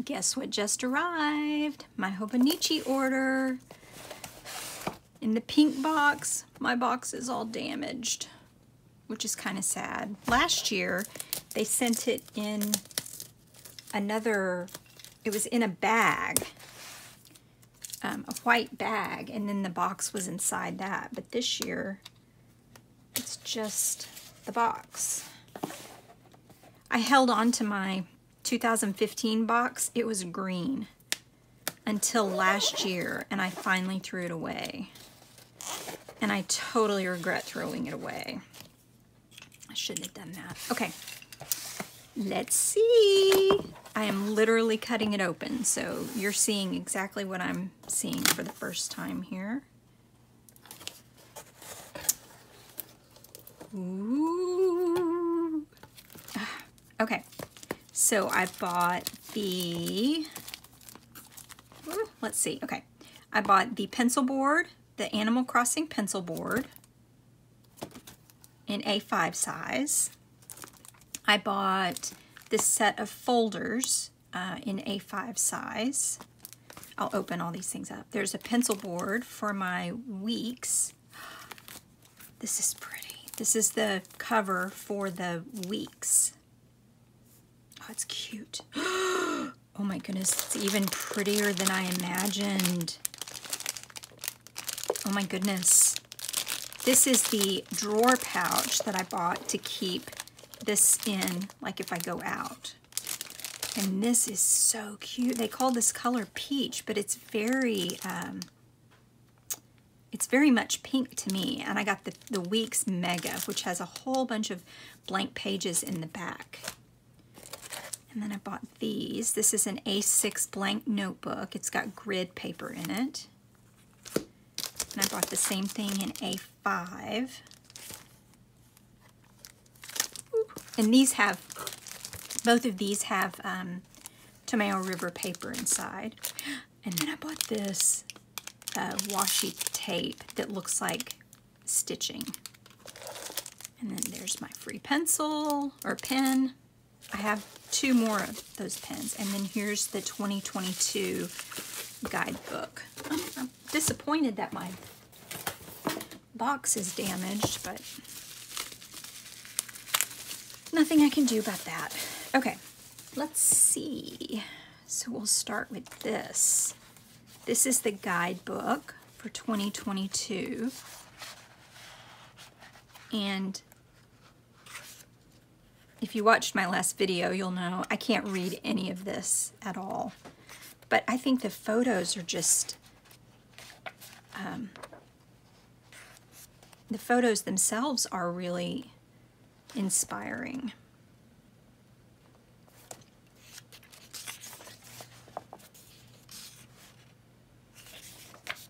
Guess what just arrived? My Hobonichi order. In the pink box. My box is all damaged, which is kind of sad. Last year, they sent it in another, it was in a bag, a white bag, and then the box was inside that. But this year, it's just the box. I held on to my 2015 box. It was green until last year, and I finally threw it away. And I totally regret throwing it away. I shouldn't have done that. Okay, let's see. I am literally cutting it open, so you're seeing exactly what I'm seeing for the first time here. Ooh. Okay, so I bought the, let's see, okay. I bought the pencil board, the Animal Crossing pencil board in A5 size. I bought this set of folders in A5 size. I'll open all these things up. There's a pencil board for my weeks. This is pretty. This is the cover for the weeks. Oh, it's cute. Oh my goodness, it's even prettier than I imagined. Oh my goodness. This is the drawer pouch that I bought to keep this in, like if I go out. And this is so cute. They call this color peach, but it's very much pink to me. And I got the Weeks Mega, which has a whole bunch of blank pages in the back. And then I bought these. This is an A6 blank notebook. It's got grid paper in it. And I bought the same thing in A5. And these have, both of these have Tomato River paper inside. And then I bought this washi tape that looks like stitching. And then there's my free pencil or pen. I have 2 more of those pens. And then here's the 2022 guidebook. I'm disappointed that my box is damaged, but nothing I can do about that. Okay, let's see. So we'll start with this. This is the guidebook for 2022. And if you watched my last video, you'll know I can't read any of this at all. But I think the photos are just, the photos themselves are really inspiring.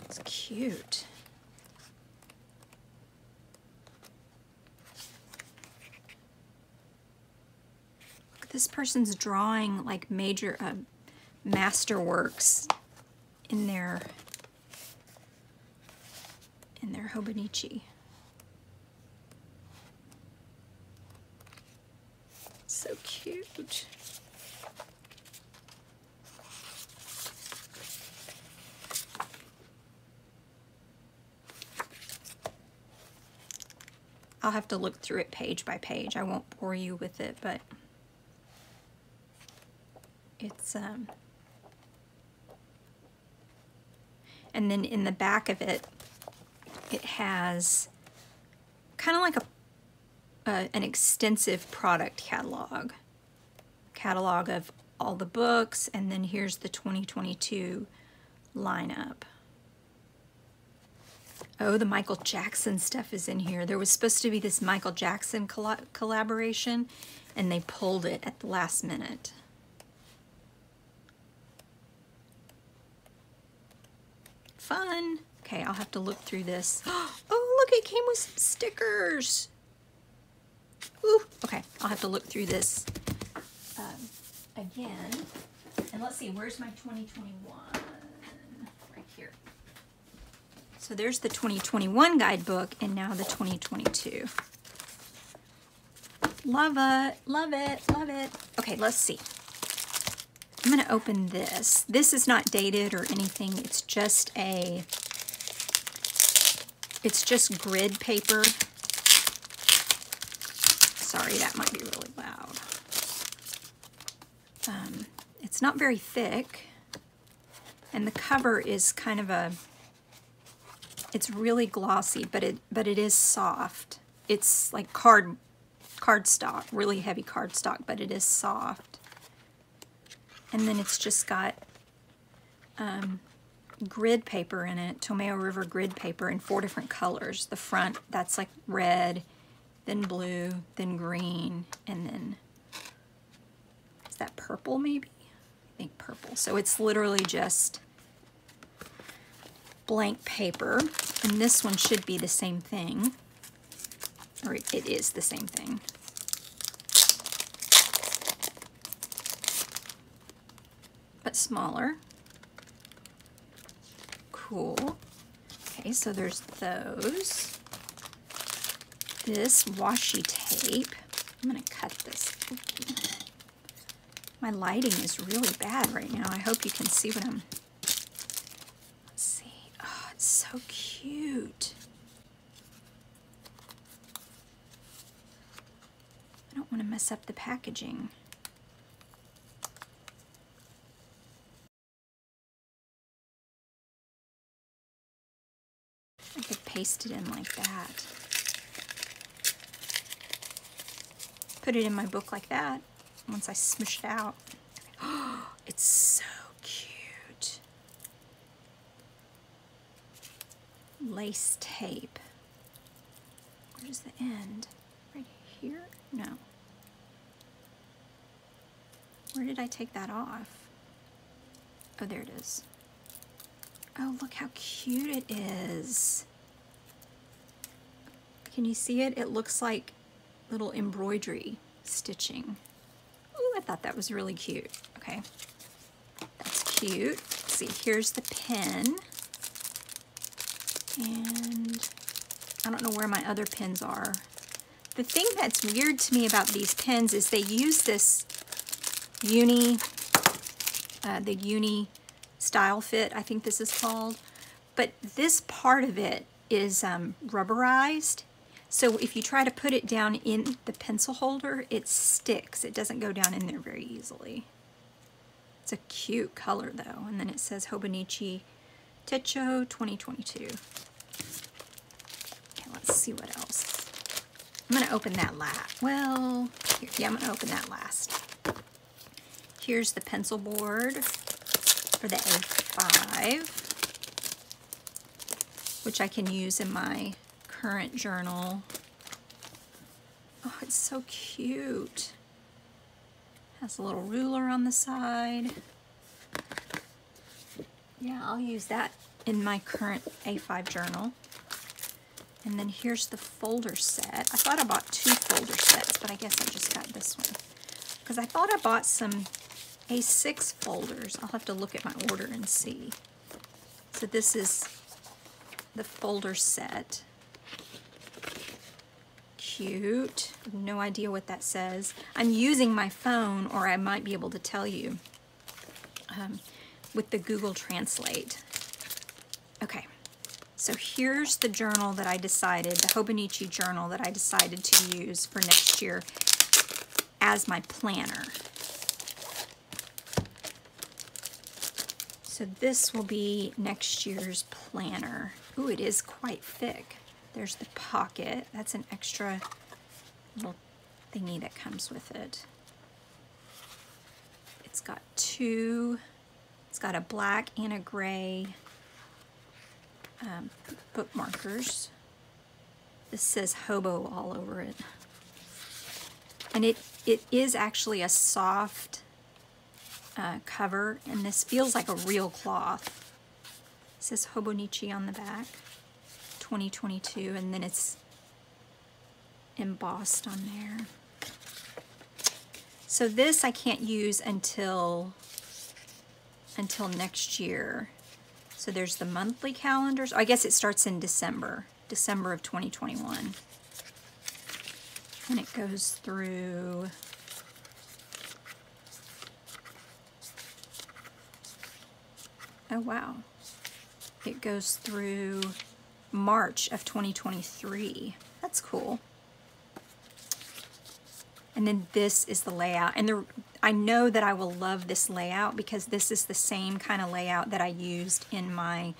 It's cute. Look at this person's drawing like major masterworks in their Hobonichi. So cute. I'll have to look through it page by page. I won't bore you with it, but it's and then in the back of it, it has kind of like an extensive product catalog of all the books, and then here's the 2022 lineup. Oh, the Michael Jackson stuff is in here. There was supposed to be this Michael Jackson collaboration, and they pulled it at the last minute. Fun. Okay, I'll have to look through this. Oh, look, it came with some stickers. Ooh, okay, I'll have to look through this again. And let's see, where's my 2021? Right here. So there's the 2021 guidebook, and now the 2022. Love it, love it, love it. Okay, let's see. I'm going to open this. This is not dated or anything. It's just grid paper. Sorry, that might be really loud. It's not very thick, and the cover is kind of it's really glossy, but it is soft. It's like cardstock, really heavy cardstock, but it is soft. And then it's just got grid paper in it, Tomeo River grid paper in 4 different colors. The front, that's like red, then blue, then green, and then, is that purple maybe? I think purple. So it's literally just blank paper, and this one should be the same thing, or it is the same thing. But smaller. Cool. Okay, so there's those. This washi tape. I'm gonna cut this. My lighting is really bad right now. I hope you can see what I'm... Let's see. Oh, it's so cute. I don't want to mess up the packaging. I could paste it in like that. Put it in my book like that once I smush it out. Oh, it's so cute. Lace tape. Where's the end? Right here? No. Where did I take that off? Oh, there it is. Oh, look how cute it is. Can you see it? It looks like little embroidery stitching. Ooh, I thought that was really cute. Okay, that's cute. Let's see, here's the pen. And I don't know where my other pens are. The thing that's weird to me about these pens is they use this uni style fit, I think this is called, but this part of it is rubberized, so if you try to put it down in the pencil holder, it sticks. It doesn't go down in there very easily. It's a cute color though, and then it says Hobonichi Techo 2022. Okay, let's see what else. I'm gonna open that last. Well, here, yeah, I'm gonna open that last. Here's the pencil board for the A5, which I can use in my current journal. Oh, it's so cute. Has a little ruler on the side. Yeah, I'll use that in my current A5 journal. And then here's the folder set. I thought I bought 2 folder sets, but I guess I just got this one, because I thought I bought some A6 folders. I'll have to look at my order and see. So this is the folder set. Cute. No idea what that says. I'm using my phone, or I might be able to tell you with the Google Translate. Okay, so here's the journal that I decided, the Hobonichi journal that I decided to use for next year as my planner. So this will be next year's planner. Ooh, it is quite thick. There's the pocket. That's an extra little thingy that comes with it. It's got 2, it's got a black and a gray bookmarkers. This says Hobo all over it. And it is actually a soft cover, and this feels like a real cloth. It says Hobonichi on the back, 2022, and then it's embossed on there. So this I can't use until next year. So there's the monthly calendars. I guess it starts in December of 2021. And it goes through Oh wow. It goes through March of 2023. That's cool. And then this is the layout. And I know that I will love this layout because this is the same kind of layout that I used in my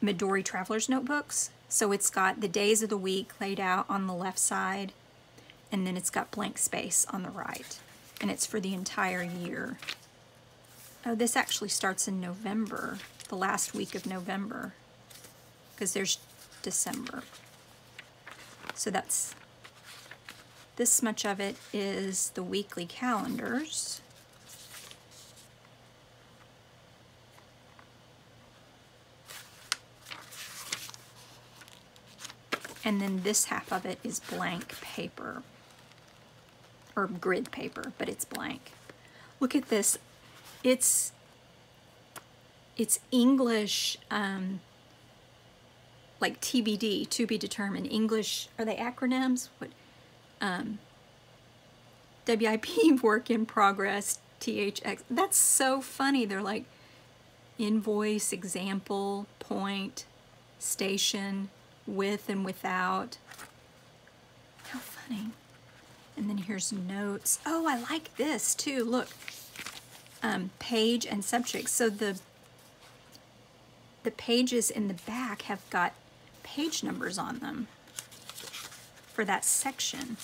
Midori Traveler's Notebooks. So it's got the days of the week laid out on the left side, and then it's got blank space on the right. And it's for the entire year. Oh, this actually starts in November, the last week of November, because there's December. So that's, this much of it is the weekly calendars. And then this half of it is blank paper, or grid paper, but it's blank. Look at this. It's English, like TBD, to be determined. English, are they acronyms? What? WIP, work in progress, THX. That's so funny. They're like invoice, example, point, station, with and without. How funny. And then here's notes. Oh, I like this too. Look, page and subject. So the pages in the back have got page numbers on them for that section.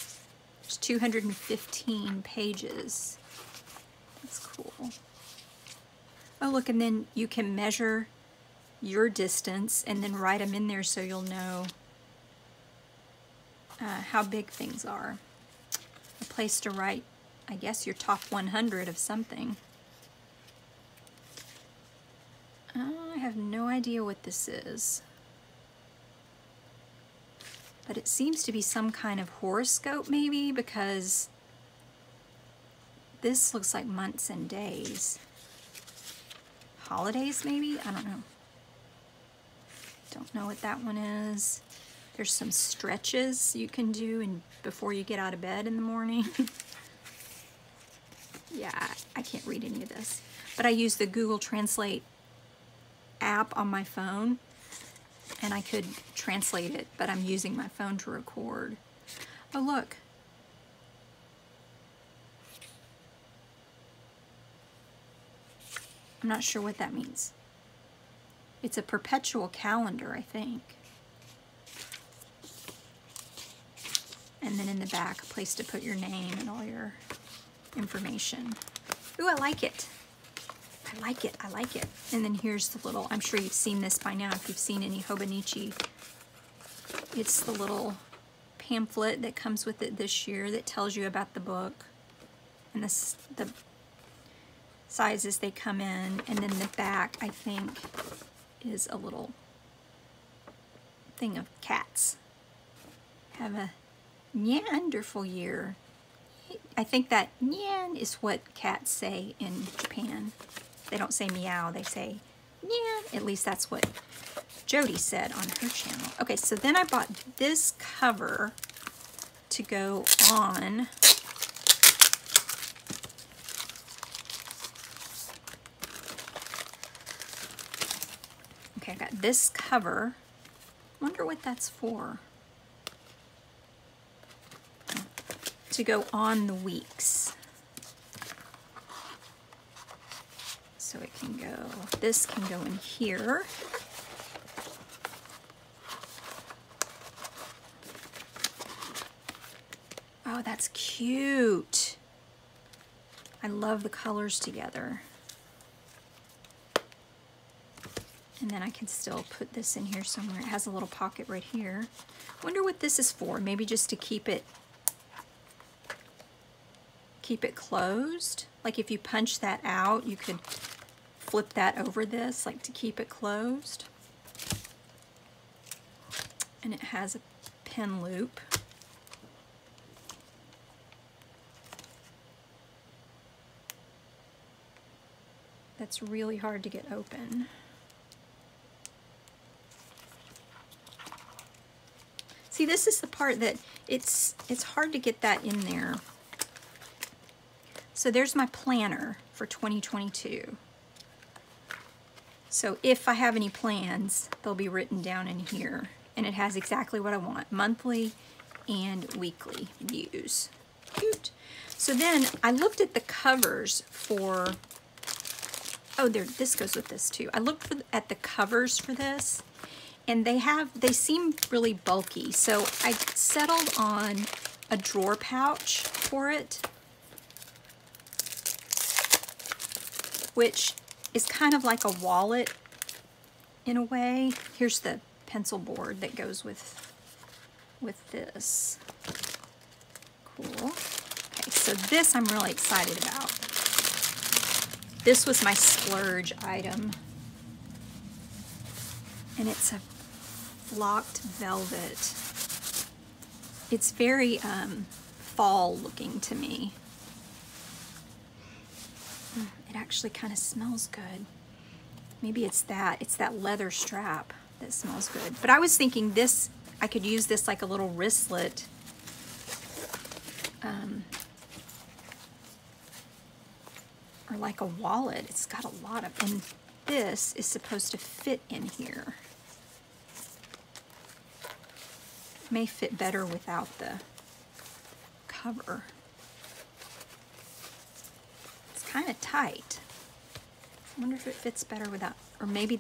There's 215 pages. That's cool. Oh, look, and then you can measure your distance and then write them in there so you'll know how big things are. A place to write, I guess, your top 100 of something. I have no idea what this is, but it seems to be some kind of horoscope maybe, because this looks like months and days. Holidays maybe? I don't know. Don't know what that one is. There's some stretches you can do before you get out of bed in the morning. Yeah, I can't read any of this. But I use the Google Translate app on my phone, and I could translate it, but I'm using my phone to record. Oh, look. I'm not sure what that means. It's a perpetual calendar, I think. And then in the back, a place to put your name and all your information. Ooh, I like it. I like it. I like it. And then here's the little, I'm sure you've seen this by now if you've seen any Hobonichi. It's the little pamphlet that comes with it this year that tells you about the book and the sizes they come in. And then the back, I think, is a little thing of cats. Have a wonderful year. I think that nyan is what cats say in Japan. They don't say meow, they say nyan. At least that's what Jody said on her channel. Okay, so then I bought this cover to go on. Okay, I got this cover. Wonder what that's for. To go on the weeks. So it can go, this can go in here. Oh, that's cute. I love the colors together. And then I can still put this in here somewhere. It has a little pocket right here. Wonder what this is for. Maybe just to keep it closed. Like if you punch that out, you could flip that over this, like to keep it closed. And it has a pin loop. That's really hard to get open. See, this is the part that it's hard to get that in there. So there's my planner for 2022. So if I have any plans, they'll be written down in here. And it has exactly what I want, monthly and weekly views. Cute. So then I looked at the covers for, oh, there, this goes with this too. I looked at the covers for this, and they seem really bulky. So I settled on a drawer pouch for it, which is kind of like a wallet in a way. Here's the pencil board that goes with this. Cool. Okay, so this I'm really excited about. This was my splurge item, and it's a flocked velvet. It's very fall looking to me. It actually kind of smells good. Maybe it's that leather strap that smells good. But I was thinking this, I could use this like a little wristlet. Or like a wallet. It's got a lot of, and this is supposed to fit in here. It may fit better without the cover. It's kind of tight. I wonder if it fits better without, or maybe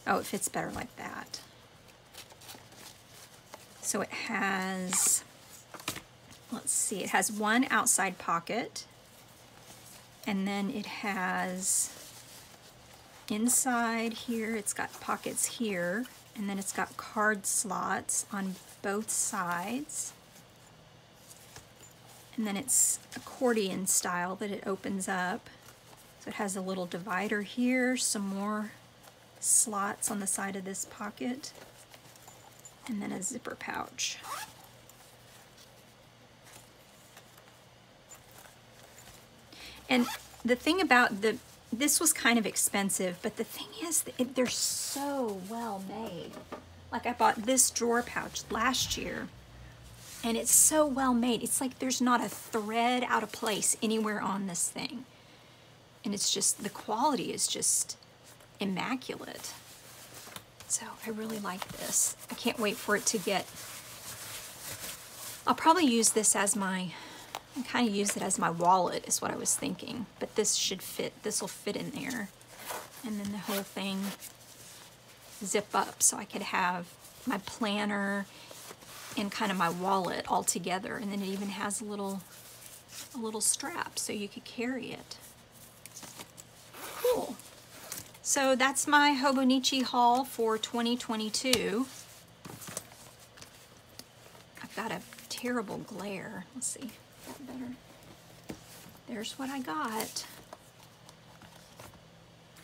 oh, it fits better like that. So it has, let's see, it has one outside pocket, and then it has inside here, it's got pockets here, and then it's got card slots on both sides. And then it's accordion style that it opens up. So it has a little divider here, some more slots on the side of this pocket, and then a zipper pouch. And the thing about this was kind of expensive, but the thing is that they're so well made. Like I bought this drawer pouch last year, and it's so well made. It's like there's not a thread out of place anywhere on this thing. And it's just, the quality is just immaculate. So I really like this. I can't wait for it to get, I'll probably use this as I kind of use it as my wallet is what I was thinking. But this should fit, this will fit in there. And then the whole thing zip up so I could have my planner and kind of my wallet all together. And then it even has a little strap so you could carry it. Cool. So that's my Hobonichi haul for 2022. I've got a terrible glare. Let's see. Is that better? There's what I got.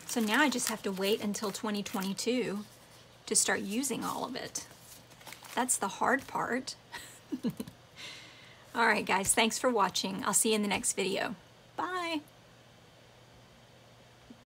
So now I just have to wait until 2022 to start using all of it. That's the hard part. All right, guys, thanks for watching. I'll see you in the next video. Bye.